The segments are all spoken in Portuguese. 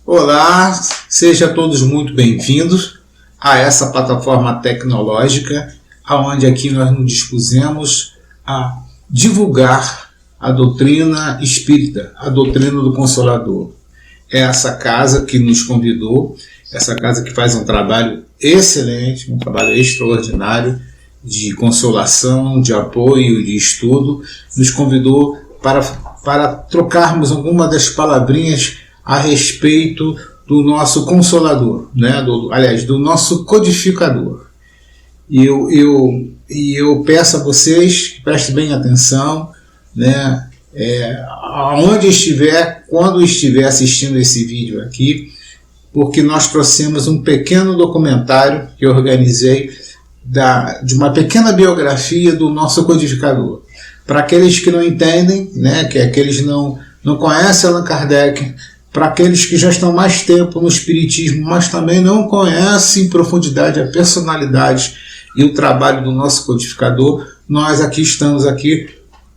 Olá, sejam todos muito bem-vindos a essa plataforma tecnológica, onde aqui nós nos dispusemos a divulgar a doutrina espírita, a doutrina do Consolador. É essa casa que nos convidou, essa casa que faz um trabalho excelente, um trabalho extraordinário de consolação, de apoio, de estudo, nos convidou para trocarmos algumas das palavrinhas a respeito do nosso Consolador, né? do nosso codificador. E eu peço a vocês que prestem bem atenção, né? Aonde estiver, quando estiver assistindo esse vídeo aqui, porque nós trouxemos um pequeno documentário que eu organizei de uma pequena biografia do nosso codificador. Para aqueles que não entendem, né? Que aqueles não conhecem Allan Kardec, para aqueles que já estão mais tempo no Espiritismo, mas também não conhecem em profundidade a personalidade e o trabalho do nosso codificador, nós estamos aqui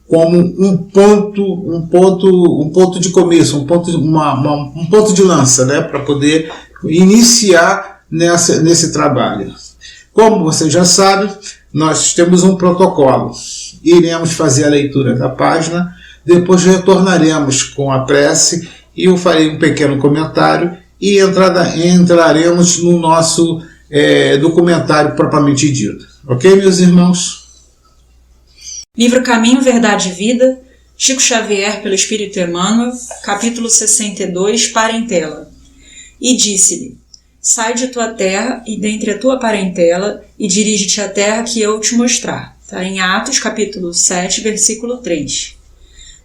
como um ponto de começo, um ponto de lança, né, para poder iniciar nesse trabalho. Como você já sabe, nós temos um protocolo. Iremos fazer a leitura da página, depois retornaremos com a prece e eu farei um pequeno comentário e entraremos no nosso documentário propriamente dito. Ok, meus irmãos? Livro Caminho, Verdade e Vida, Chico Xavier pelo Espírito Emmanuel, capítulo 62, Parentela. E disse-lhe: sai de tua terra e dentre a tua parentela e dirige-te à terra que eu te mostrar. Está em Atos, capítulo 7, versículo 3.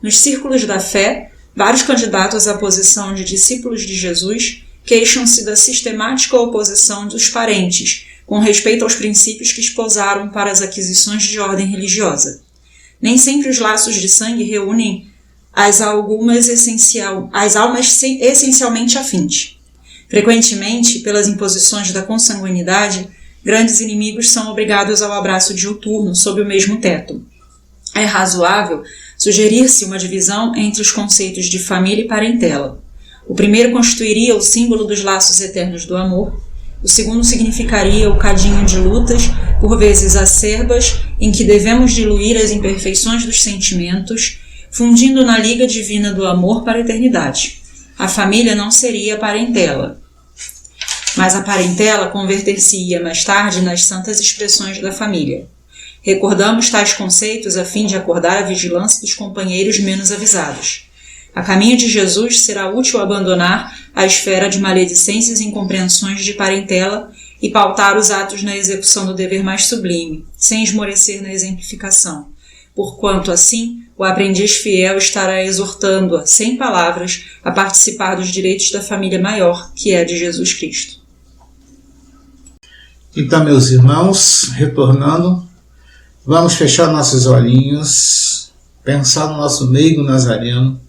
Nos círculos da fé, vários candidatos à posição de discípulos de Jesus queixam-se da sistemática oposição dos parentes com respeito aos princípios que esposaram para as aquisições de ordem religiosa. Nem sempre os laços de sangue reúnem as almas essencialmente afins. Frequentemente, pelas imposições da consanguinidade, grandes inimigos são obrigados ao abraço diuturno sob o mesmo teto. É razoável sugerir-se uma divisão entre os conceitos de família e parentela. O primeiro constituiria o símbolo dos laços eternos do amor, o segundo significaria o cadinho de lutas, por vezes acerbas, em que devemos diluir as imperfeições dos sentimentos, fundindo na liga divina do amor para a eternidade. A família não seria a parentela, mas a parentela converter-se-ia mais tarde nas santas expressões da família. Recordamos tais conceitos a fim de acordar a vigilância dos companheiros menos avisados. A caminho de Jesus será útil abandonar a esfera de maledicências e incompreensões de parentela e pautar os atos na execução do dever mais sublime, sem esmorecer na exemplificação, porquanto assim o aprendiz fiel estará exortando-a, sem palavras, a participar dos direitos da família maior, que é a de Jesus Cristo. Então, meus irmãos, retornando, vamos fechar nossos olhinhos, pensar no nosso meigo nazareno,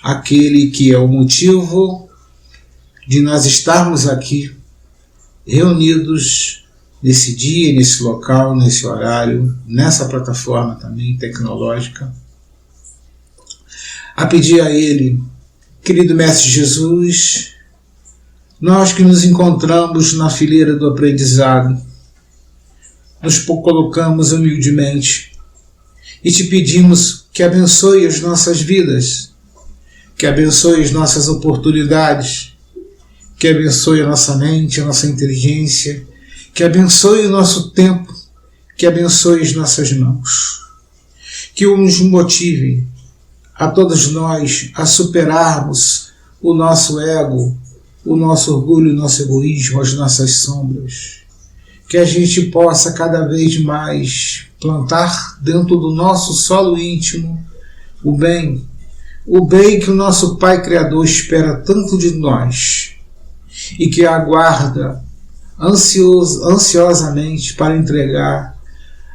aquele que é o motivo de nós estarmos aqui reunidos nesse dia, nesse local, nesse horário, nessa plataforma também tecnológica, a pedir a Ele, querido Mestre Jesus, nós que nos encontramos na fileira do aprendizado, nos colocamos humildemente e te pedimos que abençoe as nossas vidas, que abençoe as nossas oportunidades, que abençoe a nossa mente, a nossa inteligência, que abençoe o nosso tempo, que abençoe as nossas mãos, que nos motive a todos nós a superarmos o nosso ego, o nosso orgulho, o nosso egoísmo, as nossas sombras. Que a gente possa cada vez mais plantar dentro do nosso solo íntimo o bem que o nosso Pai Criador espera tanto de nós e que aguarda ansiosamente para entregar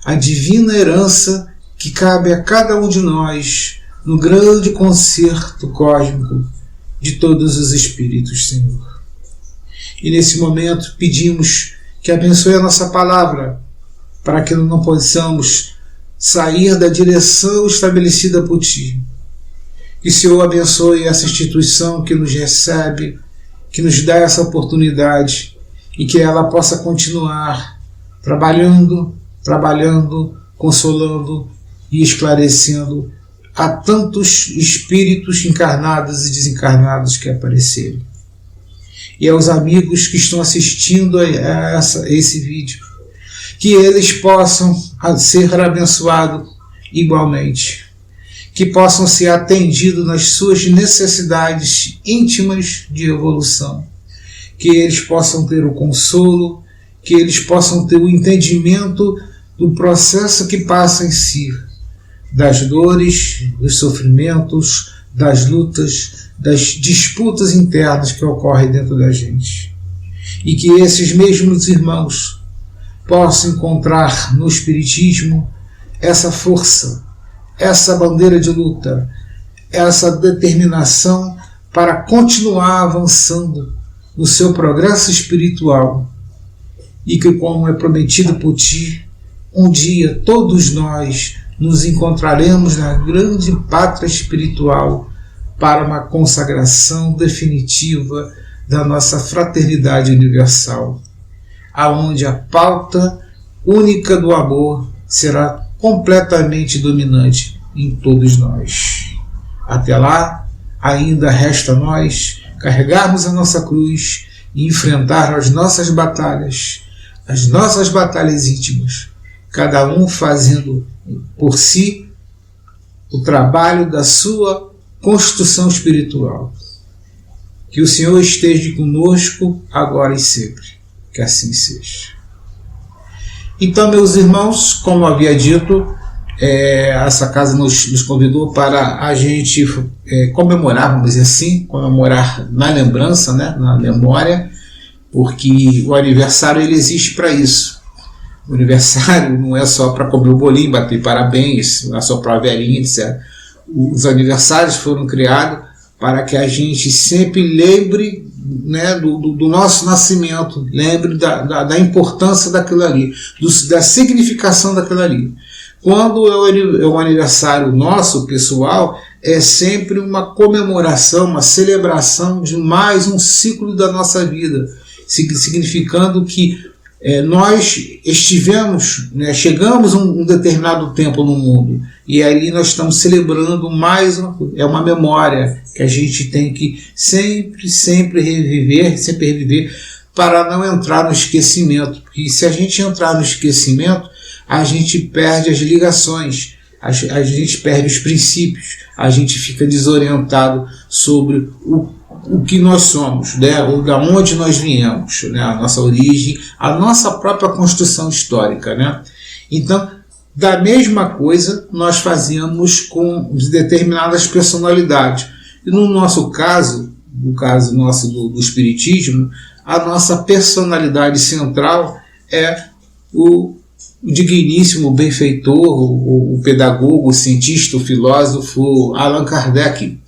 a divina herança que cabe a cada um de nós no grande concerto cósmico de todos os espíritos, Senhor. E nesse momento pedimos que abençoe a nossa palavra, para que não possamos sair da direção estabelecida por Ti. Que o Senhor abençoe essa instituição que nos recebe, que nos dá essa oportunidade, e que ela possa continuar trabalhando, consolando e esclarecendo a tantos espíritos encarnados e desencarnados que apareceram. E aos amigos que estão assistindo a esse vídeo, que eles possam ser abençoados igualmente, que possam ser atendidos nas suas necessidades íntimas de evolução, que eles possam ter o consolo, que eles possam ter o entendimento do processo que passa em si, das dores, dos sofrimentos, das lutas, das disputas internas que ocorrem dentro da gente. E que esses mesmos irmãos possam encontrar no Espiritismo essa força, essa bandeira de luta, essa determinação para continuar avançando no seu progresso espiritual. E que, como é prometido por Ti, um dia todos nós nos encontraremos na grande pátria espiritual para uma consagração definitiva da nossa fraternidade universal, aonde a pauta única do amor será completamente dominante em todos nós. Até lá, ainda resta a nós carregarmos a nossa cruz e enfrentar as nossas batalhas íntimas, cada um fazendo por si o trabalho da sua construção espiritual. Que o Senhor esteja conosco agora e sempre. Que assim seja. Então, meus irmãos, como havia dito, essa casa nos convidou para a gente comemorar, vamos dizer assim, comemorar na lembrança, né, na memória, porque o aniversário ele existe para isso. O aniversário não é só para comer o bolinho, bater parabéns, assoprar a velhinha, etc. Os aniversários foram criados para que a gente sempre lembre, né, do nosso nascimento, lembre da importância daquilo ali, da significação daquilo ali. Quando é um aniversário nosso, pessoal, é sempre uma comemoração, uma celebração de mais um ciclo da nossa vida, significando que nós estivemos, né, chegamos a um determinado tempo no mundo, e aí nós estamos celebrando mais uma memória que a gente tem que sempre reviver para não entrar no esquecimento, porque se a gente entrar no esquecimento, a gente perde as ligações, a gente perde os princípios, a gente fica desorientado sobre o que nós somos, né? Ou da onde nós viemos, né? A nossa origem, a nossa própria construção histórica, né? Então, da mesma coisa nós fazíamos com determinadas personalidades. E no nosso caso, no caso nosso do Espiritismo, a nossa personalidade central é o digníssimo benfeitor, o pedagogo, o cientista, o filósofo Allan Kardec.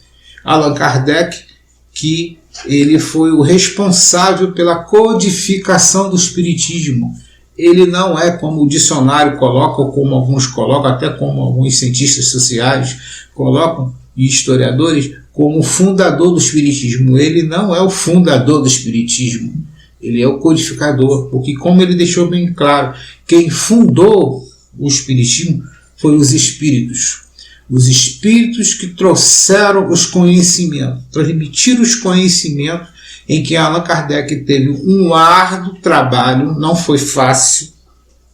Allan Kardec, que ele foi o responsável pela codificação do Espiritismo. Ele não é como o dicionário coloca, ou como alguns colocam, até como alguns cientistas sociais colocam, e historiadores, como o fundador do Espiritismo. Ele não é o fundador do Espiritismo, ele é o codificador, porque, como ele deixou bem claro, quem fundou o Espiritismo foi os espíritos. Os espíritos que trouxeram os conhecimentos, transmitiram os conhecimentos, em que Allan Kardec teve um árduo trabalho, não foi fácil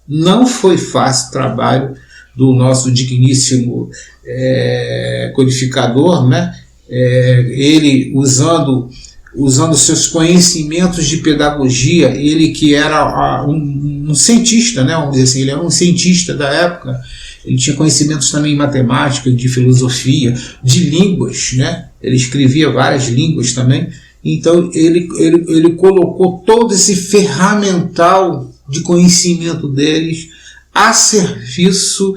o trabalho do nosso digníssimo codificador, né? Ele usando seus conhecimentos de pedagogia, ele que era um cientista, né? Vamos dizer assim, ele era um cientista da época, ele tinha conhecimentos também em matemática, de filosofia, de línguas, né? Ele escrevia várias línguas também, então ele colocou todo esse ferramental de conhecimento deles a serviço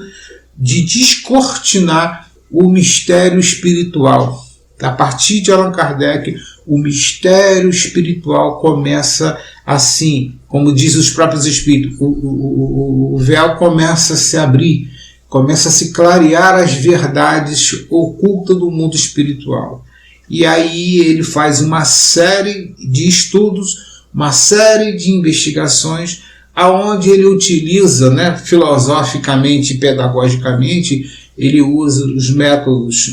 de descortinar o mistério espiritual. A partir de Allan Kardec, o mistério espiritual começa assim, como diz os próprios espíritos, o véu começa a se abrir, começa a se clarear as verdades ocultas do mundo espiritual. E aí ele faz uma série de estudos, uma série de investigações, aonde ele utiliza, né, filosoficamente e pedagogicamente, ele usa os métodos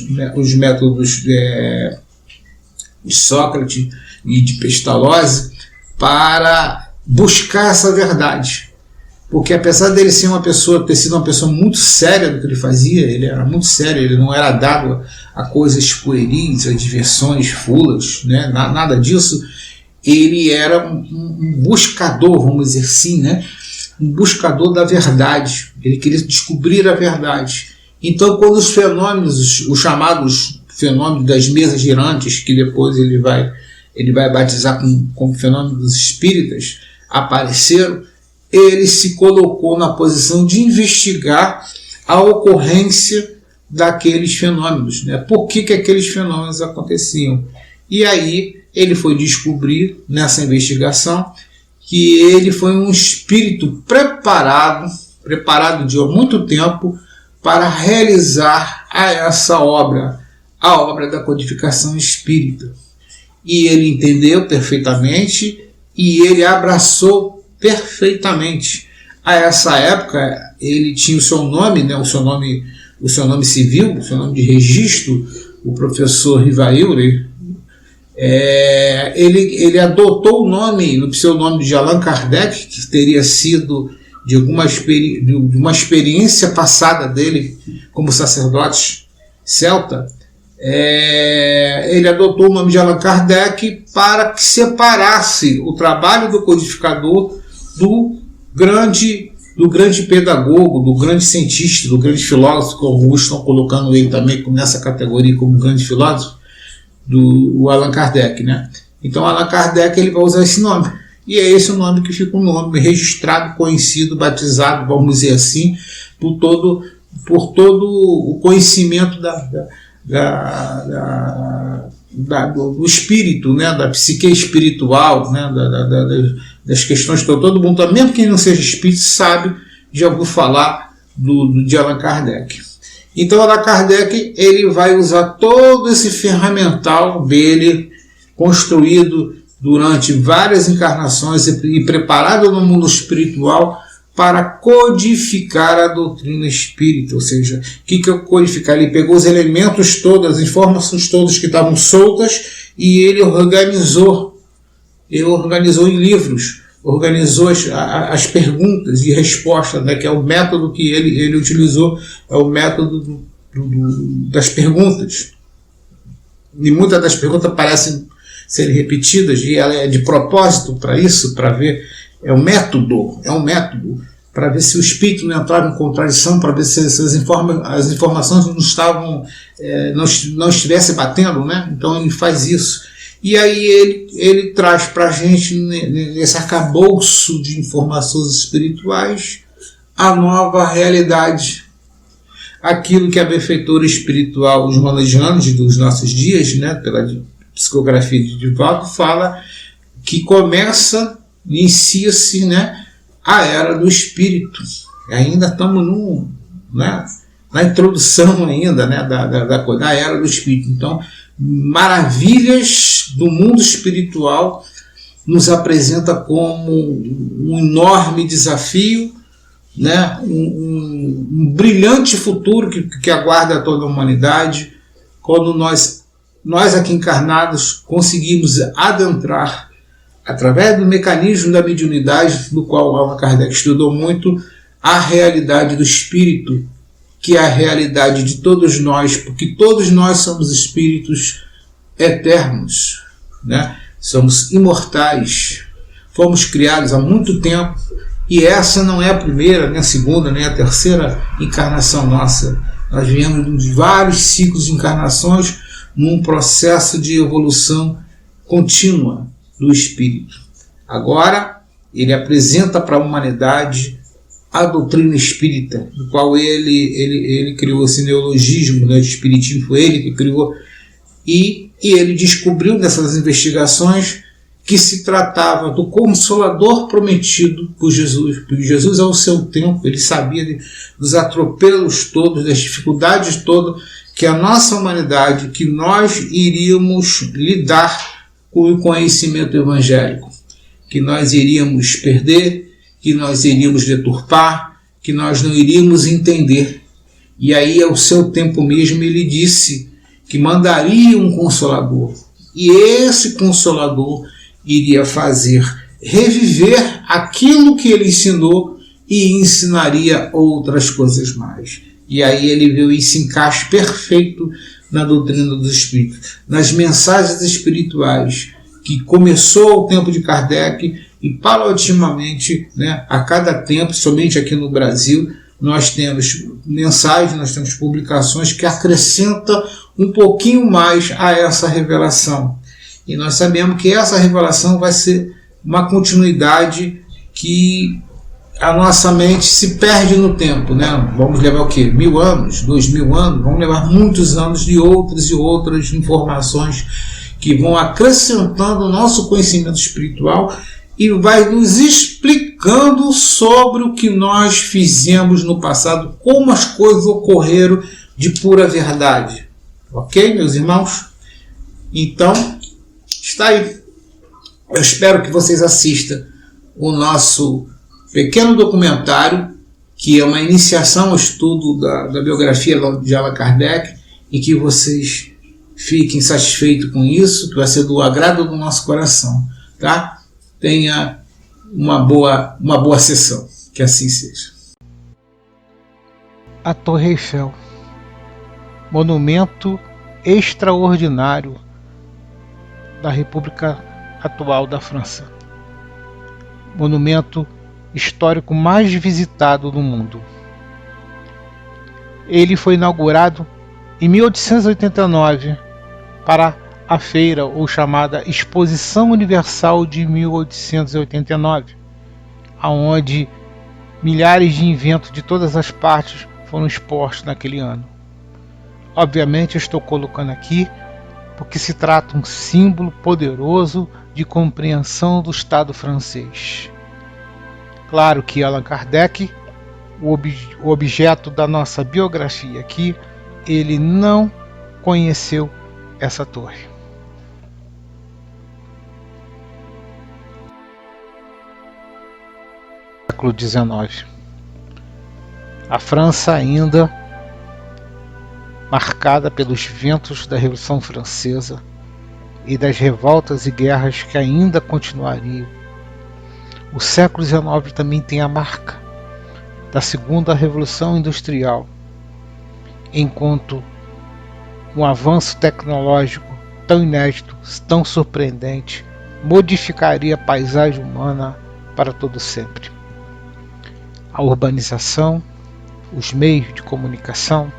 de Sócrates e de Pestalozzi para buscar essa verdade. Porque apesar dele ter sido uma pessoa muito séria no que ele fazia, ele era muito sério, ele não era dado a coisas pueris, a diversões fulas, né? Nada disso. Ele era um buscador, vamos dizer assim, né? Um buscador da verdade. Ele queria descobrir a verdade. Então, quando os fenômenos, os chamados fenômenos das mesas girantes, que depois ele vai batizar como fenômenos espíritas, apareceram, ele se colocou na posição de investigar a ocorrência daqueles fenômenos, né? Por que aqueles fenômenos aconteciam? E aí ele foi descobrir, nessa investigação, que ele foi um espírito preparado de há muito tempo para realizar essa obra, a obra da codificação espírita. E ele entendeu perfeitamente e ele abraçou perfeitamente. A essa época ele tinha o seu nome, né, o seu nome civil, o seu nome de registro, o professor Rivail, ele adotou o pseudônimo de Allan Kardec, que teria sido de uma experiência passada dele como sacerdote celta. Ele adotou o nome de Allan Kardec para que separasse o trabalho do codificador do grande pedagogo, do grande cientista, do grande filósofo, que alguns estão colocando ele também nessa categoria como grande filósofo, do Allan Kardec, né? Então Allan Kardec ele vai usar esse nome, e é esse o nome que fica um nome registrado, conhecido, batizado, vamos dizer assim, por todo o conhecimento do espírito, né, da psique espiritual, né, das questões que todo mundo, mesmo quem não seja espírito, sabe, já ouviu falar de Allan Kardec. Então Allan Kardec ele vai usar todo esse ferramental dele, construído durante várias encarnações e preparado no mundo espiritual para codificar a doutrina espírita. Ou seja, o que é codificar? Ele pegou os elementos todos, as informações todas que estavam soltas e ele organizou em livros, organizou as perguntas e respostas, né, que é o método que ele utilizou, é o método das perguntas. E muitas das perguntas parecem serem repetidas e ela é de propósito para isso, para ver. É um método para ver se o espírito não entrava em contradição, para ver se as informações não estivessem batendo, né? Então ele faz isso. E aí ele traz para a gente, nesse arcabouço de informações espirituais, a nova realidade. Aquilo que a benfeitora espiritual, os manejantes dos nossos dias, né, pela psicografia de Divaldo, fala que inicia-se, né, a era do espírito. Ainda estamos na introdução ainda, né, da era do espírito. Então, maravilhas do mundo espiritual nos apresenta como um enorme desafio, né, um brilhante futuro que aguarda toda a humanidade, quando nós aqui encarnados conseguimos adentrar através do mecanismo da mediunidade, do qual Allan Kardec estudou muito, a realidade do espírito, que é a realidade de todos nós, porque todos nós somos espíritos eternos, né? Somos imortais, fomos criados há muito tempo, e essa não é a primeira, nem a segunda, nem a terceira encarnação nossa. Nós viemos de vários ciclos de encarnações num processo de evolução contínua do espírito. Agora, ele apresenta para a humanidade a doutrina espírita, do qual ele criou esse neologismo, né, de espiritismo, foi ele que criou, e ele descobriu nessas investigações que se tratava do Consolador prometido por Jesus, porque Jesus ao seu tempo, ele sabia dos atropelos todos, das dificuldades todas, que a nossa humanidade, que nós iríamos lidar com o conhecimento evangélico, que nós iríamos perder, que nós iríamos deturpar, que nós não iríamos entender. E aí, ao seu tempo mesmo, ele disse que mandaria um Consolador. E esse Consolador iria fazer reviver aquilo que ele ensinou e ensinaria outras coisas mais. E aí ele viu esse encaixe perfeito na doutrina dos espíritos, nas mensagens espirituais, que começou ao tempo de Kardec e paulatinamente, né, a cada tempo, somente aqui no Brasil, nós temos mensagens, nós temos publicações que acrescentam um pouquinho mais a essa revelação. E nós sabemos que essa revelação vai ser uma continuidade que a nossa mente se perde no tempo, né? Vamos levar o quê? 1000 anos? 2000 anos? Vamos levar muitos anos de outras e outras informações que vão acrescentando o nosso conhecimento espiritual e vai nos explicando sobre o que nós fizemos no passado, como as coisas ocorreram de pura verdade. Ok, meus irmãos? Então, está aí. Eu espero que vocês assistam o nosso pequeno documentário, que é uma iniciação ao estudo da biografia de Allan Kardec, e que vocês fiquem satisfeitos com isso, que vai ser do agrado do nosso coração. Tá? Tenha uma boa sessão. Que assim seja. A Torre Eiffel, monumento extraordinário da República atual da França. Monumento histórico mais visitado do mundo. Ele foi inaugurado em 1889 para a feira ou chamada Exposição Universal de 1889, aonde milhares de inventos de todas as partes foram expostos naquele ano. Obviamente eu estou colocando aqui porque se trata de um símbolo poderoso de compreensão do Estado francês. Claro que Allan Kardec, o objeto da nossa biografia aqui, ele não conheceu essa torre. Século XIX. A França ainda marcada pelos ventos da Revolução Francesa e das revoltas e guerras que ainda continuariam. O século XIX também tem a marca da Segunda Revolução Industrial, enquanto um avanço tecnológico tão inédito, tão surpreendente, modificaria a paisagem humana para todo sempre. A urbanização, os meios de comunicação,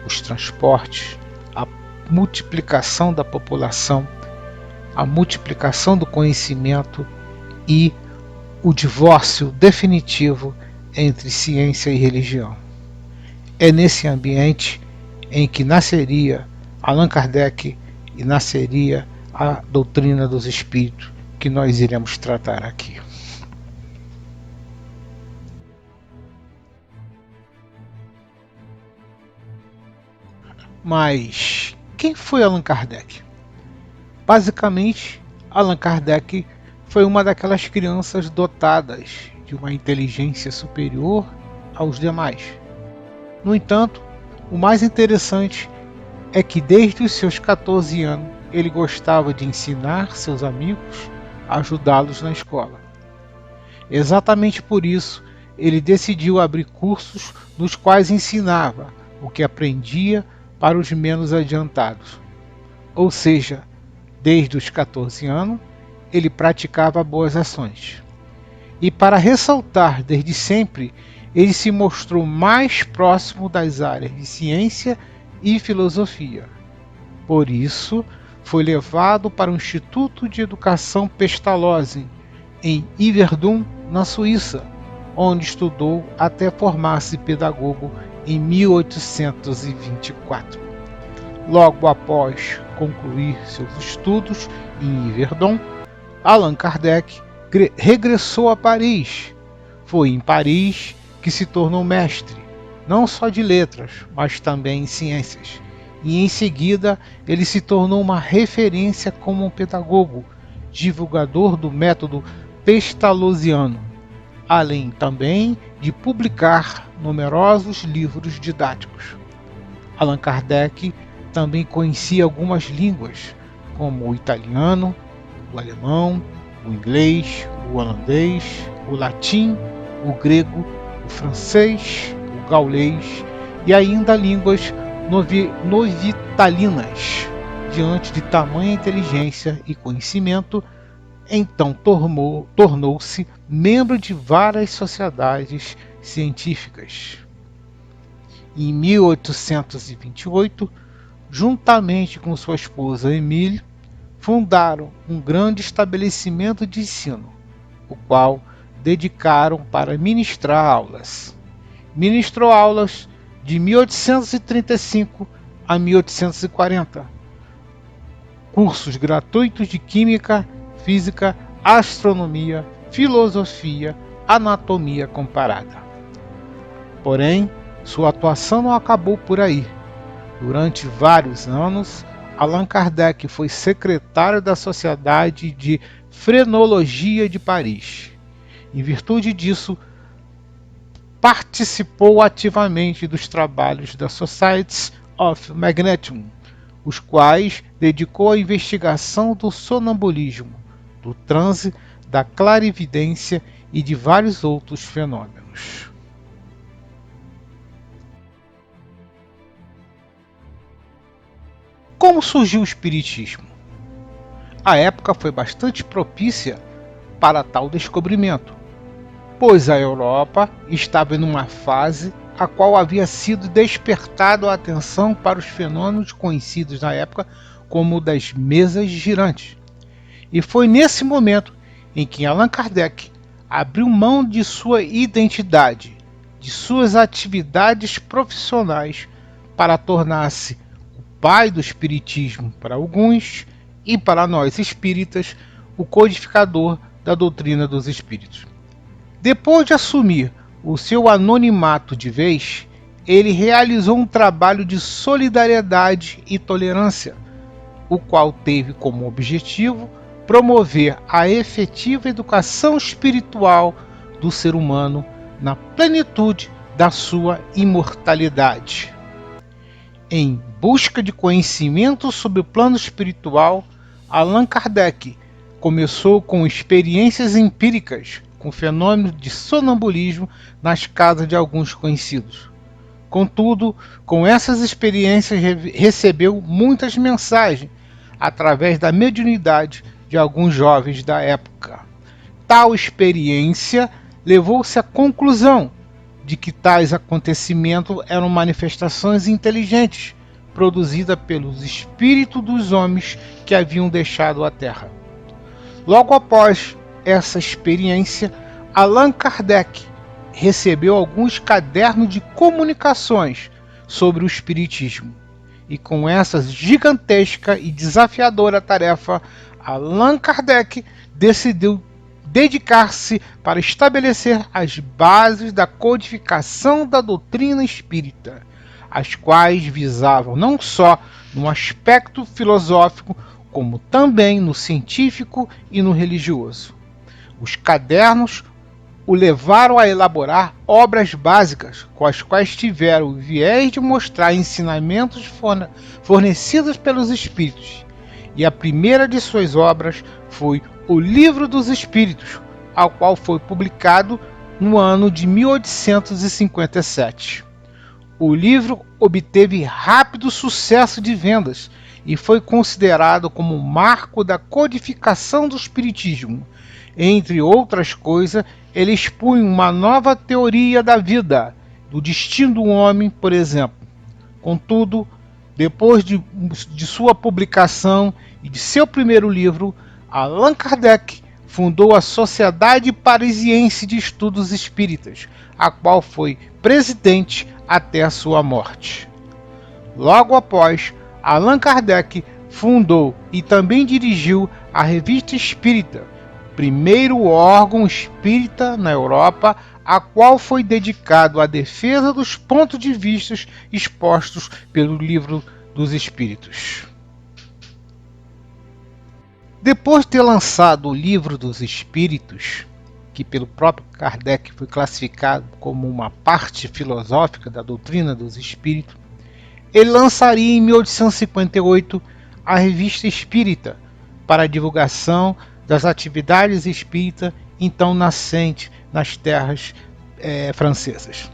os transportes, a multiplicação da população, a multiplicação do conhecimento e o divórcio definitivo entre ciência e religião. É nesse ambiente em que nasceria Allan Kardec e nasceria a doutrina dos espíritos que nós iremos tratar aqui. Mas quem foi Allan Kardec? Basicamente, Allan Kardec foi uma daquelas crianças dotadas de uma inteligência superior aos demais. No entanto, o mais interessante é que desde os seus 14 anos ele gostava de ensinar seus amigos a ajudá-los na escola. Exatamente por isso ele decidiu abrir cursos nos quais ensinava o que aprendia para os menos adiantados. Ou seja, desde os 14 anos, ele praticava boas ações. E para ressaltar desde sempre, ele se mostrou mais próximo das áreas de ciência e filosofia. Por isso, foi levado para o Instituto de Educação Pestalozzi, em Yverdon, na Suíça, onde estudou até formar-se pedagogo em 1824. Logo após concluir seus estudos em Yverdon, Allan Kardec regressou a Paris. Foi em Paris que se tornou mestre, não só de letras, mas também em ciências. E em seguida ele se tornou uma referência como um pedagogo, divulgador do método pestalozziano, além também de publicar numerosos livros didáticos. Allan Kardec também conhecia algumas línguas, como o italiano, o alemão, o inglês, o holandês, o latim, o grego, o francês, o gaulês e ainda línguas novitalinas. Diante de tamanha inteligência e conhecimento, então tornou-se membro de várias sociedades científicas. Em 1828, juntamente com sua esposa Emile, fundaram um grande estabelecimento de ensino, o qual dedicaram para ministrar aulas. Ministrou aulas de 1835 a 1840, cursos gratuitos de química, física, astronomia, filosofia, anatomia comparada. Porém, sua atuação não acabou por aí. Durante vários anos, Allan Kardec foi secretário da Sociedade de Frenologia de Paris. Em virtude disso, participou ativamente dos trabalhos da Society of Magnetism, os quais dedicou à investigação do sonambulismo, do transe, da clarividência e de vários outros fenômenos. Como surgiu o Espiritismo? A época foi bastante propícia para tal descobrimento, pois a Europa estava em uma fase a qual havia sido despertado a atenção para os fenômenos conhecidos na época como o das mesas girantes. E foi nesse momento em que Allan Kardec abriu mão de sua identidade, de suas atividades profissionais, para tornar-se o pai do Espiritismo para alguns e para nós espíritas, o codificador da doutrina dos espíritos. Depois de assumir o seu anonimato de vez, ele realizou um trabalho de solidariedade e tolerância, o qual teve como objetivo promover a efetiva educação espiritual do ser humano na plenitude da sua imortalidade. Em busca de conhecimento sobre o plano espiritual, Allan Kardec começou com experiências empíricas com fenômenos de sonambulismo nas casas de alguns conhecidos. Contudo, com essas experiências recebeu muitas mensagens através da mediunidade de alguns jovens da época. Tal experiência levou-se à conclusão de que tais acontecimentos eram manifestações inteligentes produzidas pelos espíritos dos homens que haviam deixado a Terra. Logo após essa experiência, Allan Kardec recebeu alguns cadernos de comunicações sobre o Espiritismo. E com essa gigantesca e desafiadora tarefa, Allan Kardec decidiu dedicar-se para estabelecer as bases da codificação da doutrina espírita, as quais visavam não só no aspecto filosófico, como também no científico e no religioso. Os cadernos o levaram a elaborar obras básicas, com as quais tiveram o viés de mostrar ensinamentos fornecidos pelos Espíritos. E a primeira de suas obras foi O Livro dos Espíritos, ao qual foi publicado no ano de 1857. O livro obteve rápido sucesso de vendas e foi considerado como um marco da codificação do espiritismo. Entre outras coisas, ele expunha uma nova teoria da vida, do destino do homem, por exemplo. Contudo, depois de sua publicação e de seu primeiro livro, Allan Kardec fundou a Sociedade Parisiense de Estudos Espíritas, a qual foi presidente até a sua morte. Logo após, Allan Kardec fundou e também dirigiu a Revista Espírita, primeiro órgão espírita na Europa, a qual foi dedicado à defesa dos pontos de vista expostos pelo Livro dos Espíritos. Depois de ter lançado o Livro dos Espíritos, que pelo próprio Kardec foi classificado como uma parte filosófica da doutrina dos espíritos, ele lançaria em 1858 a Revista Espírita para a divulgação das atividades espíritas então nascentes nas terras francesas.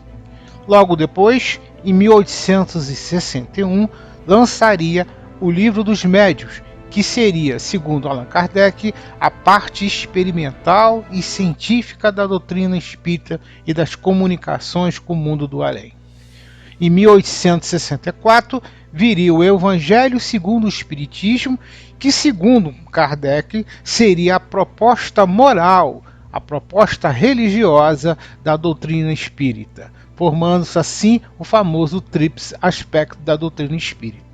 Logo depois, em 1861, lançaria o Livro dos Médiuns, que seria, segundo Allan Kardec, a parte experimental e científica da doutrina espírita e das comunicações com o mundo do além. Em 1864, viria o Evangelho segundo o Espiritismo, que, segundo Kardec, seria a proposta moral, a proposta religiosa da doutrina espírita, formando-se assim o famoso tríplice aspecto da doutrina espírita.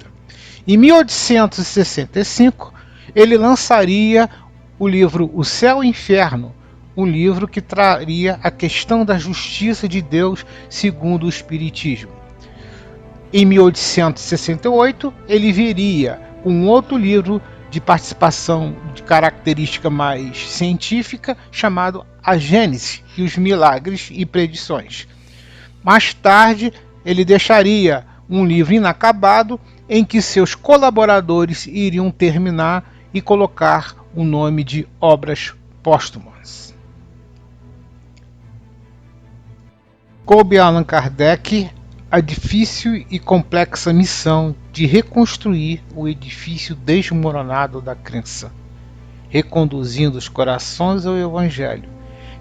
Em 1865, ele lançaria o livro O Céu e o Inferno, um livro que traria a questão da justiça de Deus segundo o Espiritismo. Em 1868, ele viria com outro livro de participação de característica mais científica, chamado A Gênese e os Milagres e Predições. Mais tarde, ele deixaria um livro inacabado em que seus colaboradores iriam terminar e colocar o nome de Obras Póstumas. Coube a Allan Kardec a difícil e complexa missão de reconstruir o edifício desmoronado da crença, reconduzindo os corações ao Evangelho,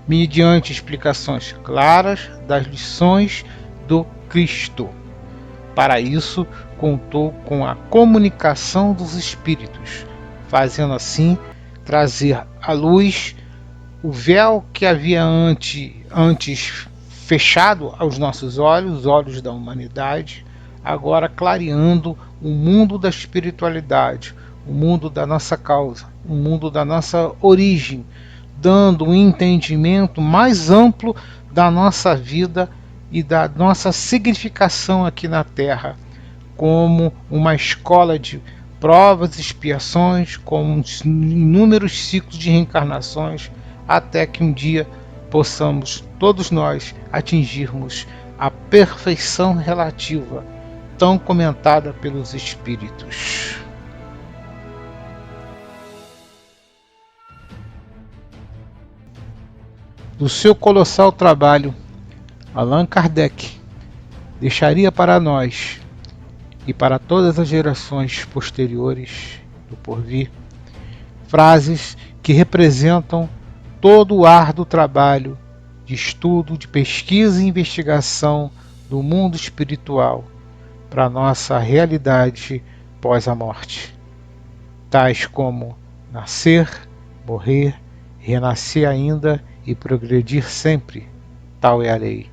mediante explicações claras das lições do Cristo. Para isso, contou com a comunicação dos Espíritos, fazendo assim trazer à luz o véu que havia antes fechado aos nossos olhos, os olhos da humanidade, agora clareando o mundo da espiritualidade, o mundo da nossa causa, o mundo da nossa origem, dando um entendimento mais amplo da nossa vida e da nossa significação aqui na Terra, como uma escola de provas e expiações, com inúmeros ciclos de reencarnações, até que um dia possamos todos nós atingirmos a perfeição relativa, tão comentada pelos Espíritos. Do seu colossal trabalho, Allan Kardec deixaria para nós e para todas as gerações posteriores do porvir frases que representam todo o árduo trabalho de estudo, de pesquisa e investigação do mundo espiritual para a nossa realidade pós a morte, tais como nascer, morrer, renascer ainda e progredir sempre, tal é a lei.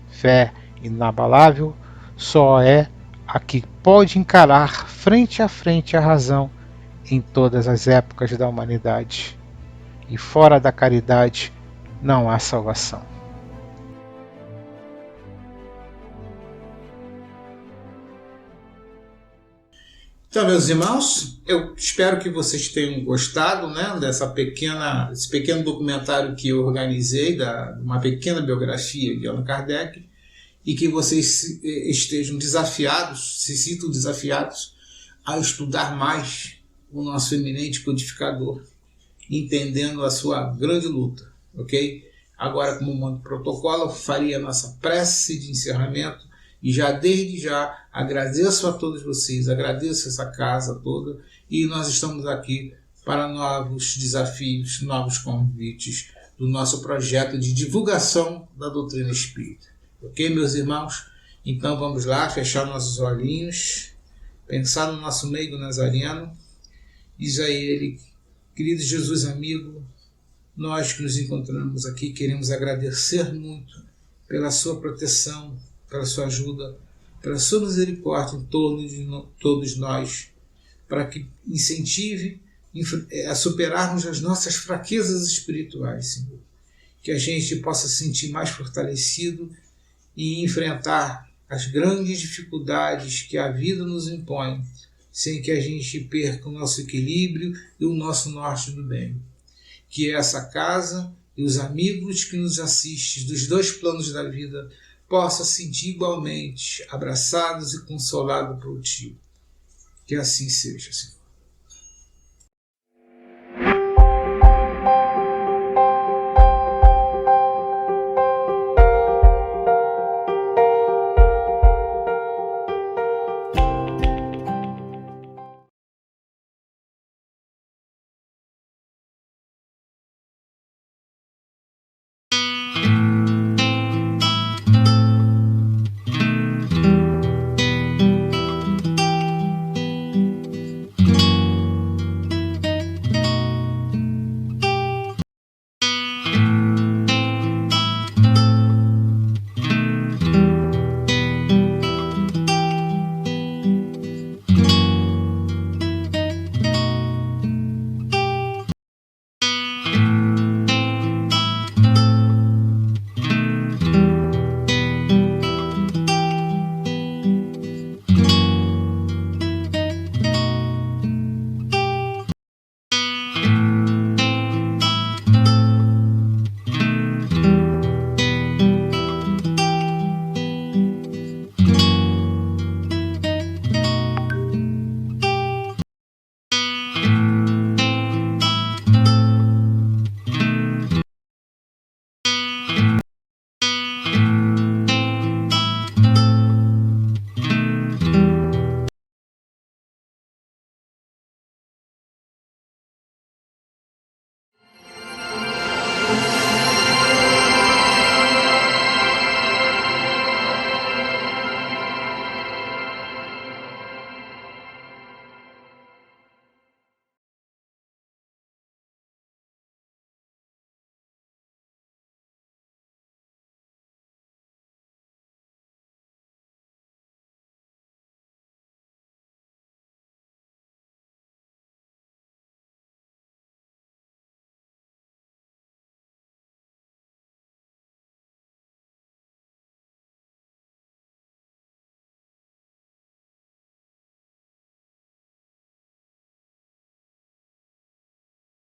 Fé inabalável só é a que pode encarar frente a frente a razão em todas as épocas da humanidade. E fora da caridade não há salvação. Então, meus irmãos, eu espero que vocês tenham gostado, né, desse pequeno documentário que eu organizei, uma pequena biografia de Allan Kardec, e que vocês estejam desafiados, se sintam desafiados a estudar mais o nosso eminente codificador, entendendo a sua grande luta, ok? Agora, como manda o protocolo, eu faria a nossa prece de encerramento e já desde já agradeço a todos vocês, agradeço essa casa toda e nós estamos aqui para novos desafios, novos convites do nosso projeto de divulgação da doutrina espírita. Ok, meus irmãos? Então vamos lá, fechar nossos olhinhos, pensar no nosso meigo nazareno. Diz a ele: querido Jesus amigo, nós que nos encontramos aqui queremos agradecer muito pela sua proteção, pela sua ajuda, pela sua misericórdia em torno de todos nós, para que incentive a superarmos as nossas fraquezas espirituais, Senhor. Que a gente possa se sentir mais fortalecido e enfrentar as grandes dificuldades que a vida nos impõe, sem que a gente perca o nosso equilíbrio e o nosso norte do bem. Que essa casa e os amigos que nos assistem dos dois planos da vida possam sentir igualmente abraçados e consolados por Ti. Que assim seja, Senhor.